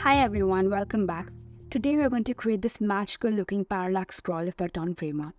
Hi everyone, welcome back. Today we are going to create this magical looking parallax scroll effect on Framer.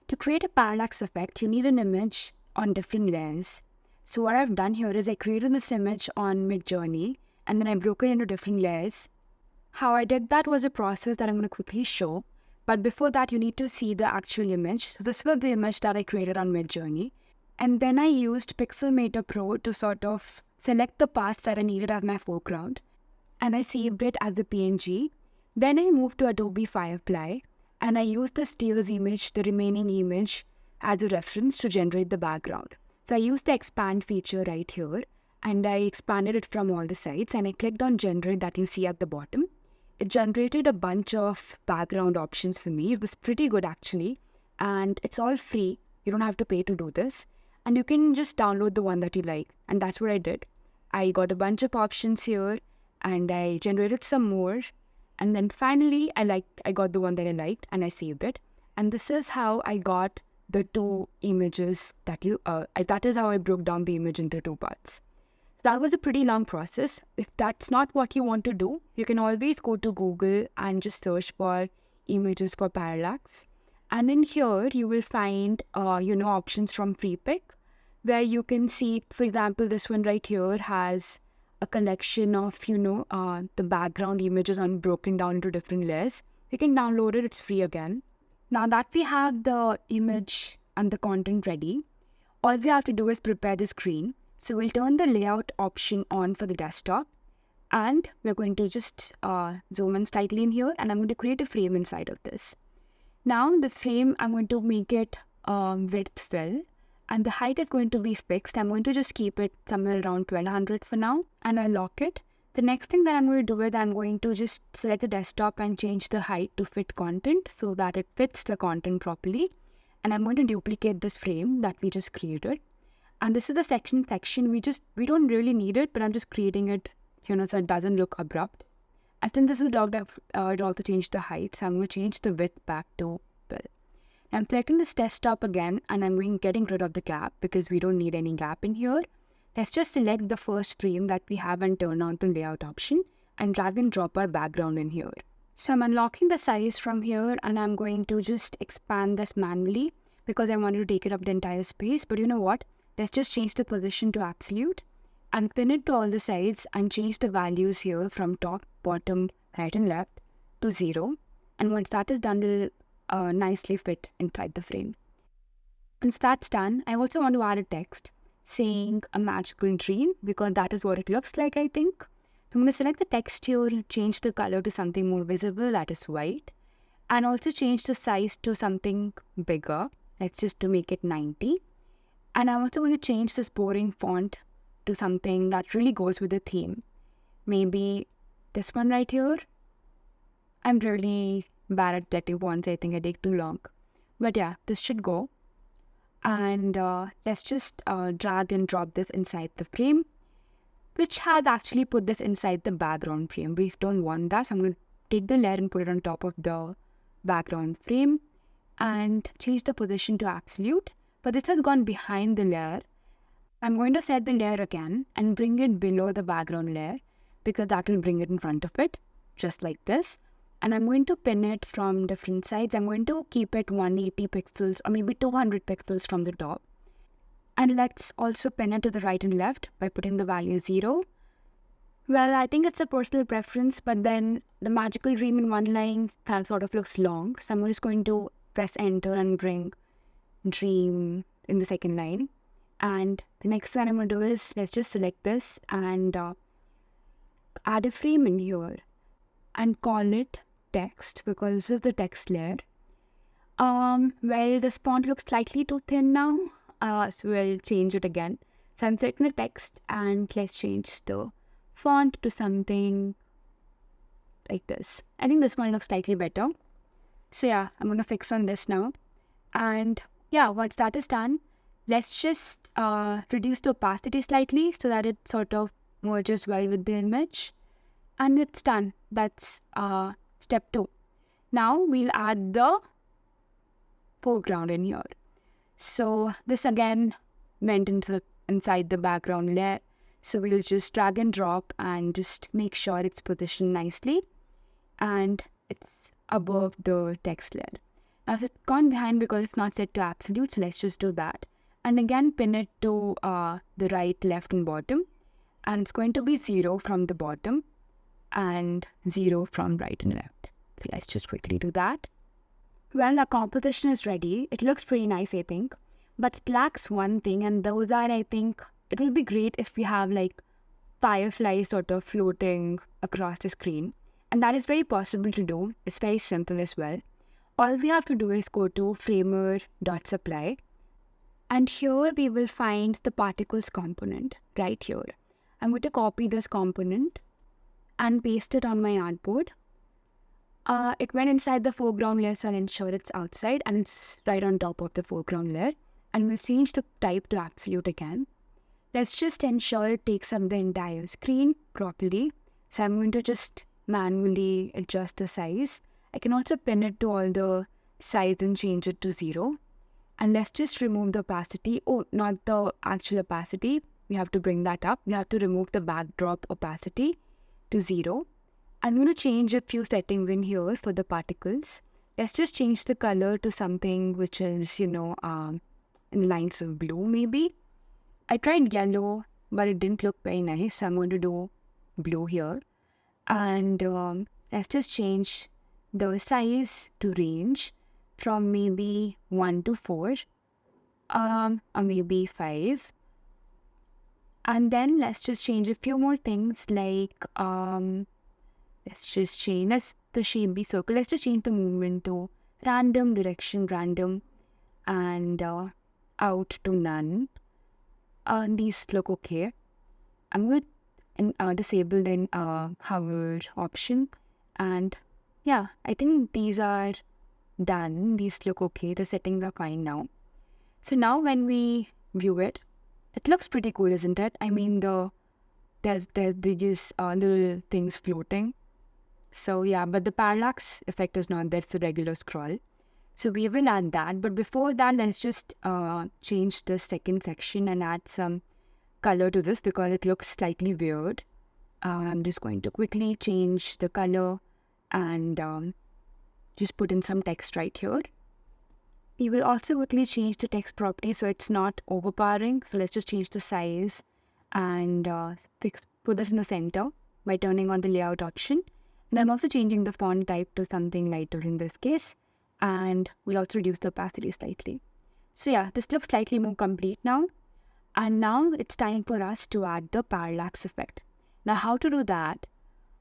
To create a parallax effect, you need an image on different layers. So what I've done here is I created this image on Midjourney and then I broke it into different layers. How I did that was a process that I'm going to quickly show. But before that, you need to see the actual image. So this was the image that I created on Midjourney. And then I used Pixelmator Pro to sort of select the parts that I needed as my foreground. And I saved it as a PNG. Then I moved to Adobe Firefly and I used the steers image, the remaining image, as a reference to generate the background. So I used the expand feature right here and I expanded it from all the sides and I clicked on generate that you see at the bottom. It generated a bunch of background options for me. It was pretty good actually, and it's all free. You don't have to pay to do this, and you can just download the one that you like, and that's what I did. I got a bunch of options here and I generated some more, and then finally I got the one that I liked and I saved it. And this is how I got the two images that that is how I broke down the image into two parts. That was a pretty long process. If that's not what you want to do, you can always go to Google and just search for images for parallax. And in here, you will find, options from Freepik, where you can see, for example, this one right here has a collection of, the background images on broken down into different layers. You can download it. It's free again. Now that we have the image and the content ready, all we have to do is prepare the screen. So we'll turn the layout option on for the desktop and we're going to just zoom in slightly in here and I'm going to create a frame inside of this. Now the frame, I'm going to make it width fill and the height is going to be fixed. I'm going to just keep it somewhere around 1200 for now and I'll lock it. The next thing that I'm going to do is I'm going to just select the desktop and change the height to fit content so that it fits the content properly. And I'm going to duplicate this frame that we just created. And this is the section. We don't really need it, but I'm just creating it, so it doesn't look abrupt. And then this is logged up. It also changed the height. So I'm going to change the width back to fill. I'm selecting this desktop again, and I'm getting rid of the gap because we don't need any gap in here. Let's just select the first frame that we have and turn on the layout option and drag and drop our background in here. So I'm unlocking the size from here and I'm going to just expand this manually because I wanted to take it up the entire space. But you know what? Let's just change the position to absolute and pin it to all the sides and change the values here from top, bottom, right and left to 0. And once that is done, it will nicely fit inside the frame. Once that's done, I also want to add a text saying a magical dream because that is what it looks like, I think. So I'm going to select the texture, change the color to something more visible, that is white. And also change the size to something bigger. Let's just to make it 90. And I'm also going to change this boring font to something that really goes with the theme. Maybe this one right here. I'm really bad at detective fonts. I think I take too long. But yeah, this should go. And let's just drag and drop this inside the frame, which has actually put this inside the background frame. We don't want that. So I'm going to take the layer and put it on top of the background frame and change the position to absolute. But this has gone behind the layer. I'm going to set the layer again and bring it below the background layer because that will bring it in front of it, just like this. And I'm going to pin it from different sides. I'm going to keep it 180 pixels or maybe 200 pixels from the top. And let's also pin it to the right and left by putting the value 0. Well, I think it's a personal preference, but then the magical dream in one line that sort of looks long. So I'm just going to press enter and bring dream in the second line. And the next thing I'm going to do is let's just select this and add a frame in here and call it text because this is the text layer. Well, this font looks slightly too thin now, so we'll change it again. So I'm selecting the text and let's change the font to something like this. I think this one looks slightly better. So yeah, I'm going to fix on this now. And yeah, once that is done, let's just reduce the opacity slightly so that it sort of merges well with the image. And it's done. That's step 2. Now we'll add the foreground in here. So this again went inside the background layer. So we'll just drag and drop and just make sure it's positioned nicely and it's above the text layer. Now it's gone behind because it's not set to absolute, so let's just do that. And again, pin it to the right, left, and bottom. And it's going to be 0 from the bottom and 0 from right and left. So let's just quickly do that. Well, our composition is ready. It looks pretty nice, I think. But it lacks one thing, and those are, I think, it will be great if we have like fireflies sort of floating across the screen. And that is very possible to do. It's very simple as well. All we have to do is go to framer.supply. And here we will find the particles component right here. I'm going to copy this component and paste it on my artboard. It went inside the foreground layer, so I'll ensure it's outside and it's right on top of the foreground layer. And we'll change the type to absolute again. Let's just ensure it takes up the entire screen properly. So I'm going to just manually adjust the size. I can also pin it to all the size and change it to 0. And let's just remove the opacity. Oh, not the actual opacity. We have to bring that up. We have to remove the backdrop opacity to 0. I'm going to change a few settings in here for the particles. Let's just change the color to something which is, in the lines of blue maybe. I tried yellow, but it didn't look very nice, so I'm going to do blue here. And let's just change the size to range from maybe 1 to 4, or maybe 5. And then let's just change a few more things like, let's just change, let's the shape be circle. Let's just change the movement to random, direction random, and out to none. These look okay. I'm going to disable the hover option. And yeah, I think these are done. These look okay. The settings are fine now. So now when we view it, it looks pretty cool, isn't it? I mean, there's these little things floating. So yeah, but the parallax effect is not there. It's a regular scroll. So we will add that. But before that, let's just change the second section and add some color to this because it looks slightly weird. I'm just going to quickly change the color and just put in some text right here. We will also quickly change the text property so it's not overpowering. So let's just change the size and put this in the center by turning on the layout option. And I'm also changing the font type to something lighter in this case. And we'll also reduce the opacity slightly. So yeah, this looks slightly more complete now. And now it's time for us to add the parallax effect. Now how to do that?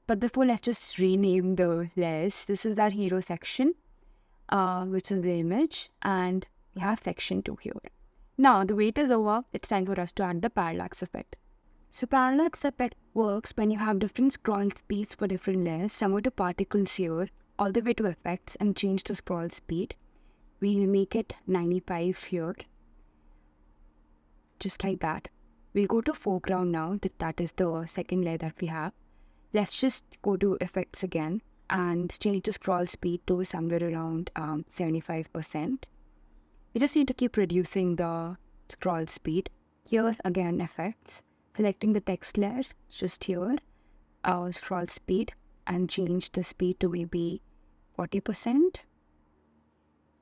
But before, let's just rename the layers. This is our hero section, which is the image, and we have section 2 here. Now the wait is over. It's time for us to add the parallax effect. So parallax effect works when you have different scroll speeds for different layers. So I'm going to particles here, all the way to effects and change the scroll speed. We'll make it 95 here. Just like that. We'll go to foreground now. That is the second layer that we have. Let's just go to effects again and change the scroll speed to somewhere around 75%. We just need to keep reducing the scroll speed. Here again, effects. Selecting the text layer, just here, scroll speed, and change the speed to maybe 40%.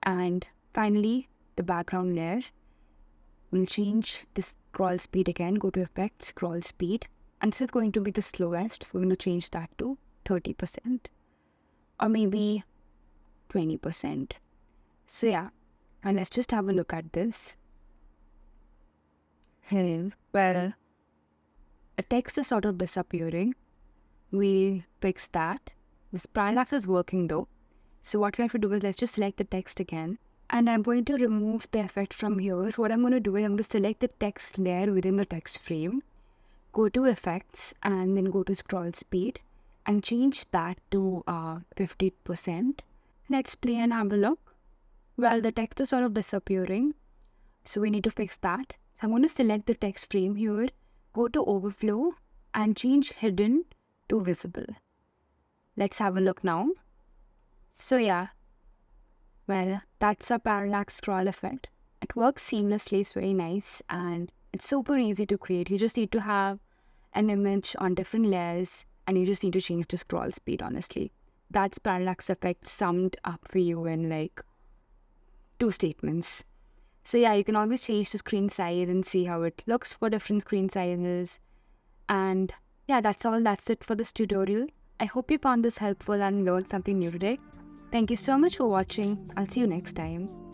And finally, the background layer. We'll change the scroll speed again, go to effects, scroll speed. And this is going to be the slowest, so we're going to change that to 30%. Or maybe 20%. So yeah, and let's just have a look at this. Well, the text is sort of disappearing. We'll fix that. This parallax is working though. So what we have to do is let's just select the text again. And I'm going to remove the effect from here. What I'm going to do is I'm going to select the text layer within the text frame. Go to effects and then go to scroll speed and change that to 50%. Let's play and have a look. Well, the text is sort of disappearing. So we need to fix that. So I'm going to select the text frame here. Go to overflow and change hidden to visible. Let's have a look now. So yeah, well, that's a parallax scroll effect. It works seamlessly, it's very nice and it's super easy to create. You just need to have an image on different layers and you just need to change the scroll speed, honestly. That's parallax effect summed up for you in like 2 statements. So yeah, you can always change the screen size and see how it looks for different screen sizes. And yeah, that's all. That's it for this tutorial. I hope you found this helpful and learned something new today. Thank you so much for watching. I'll see you next time.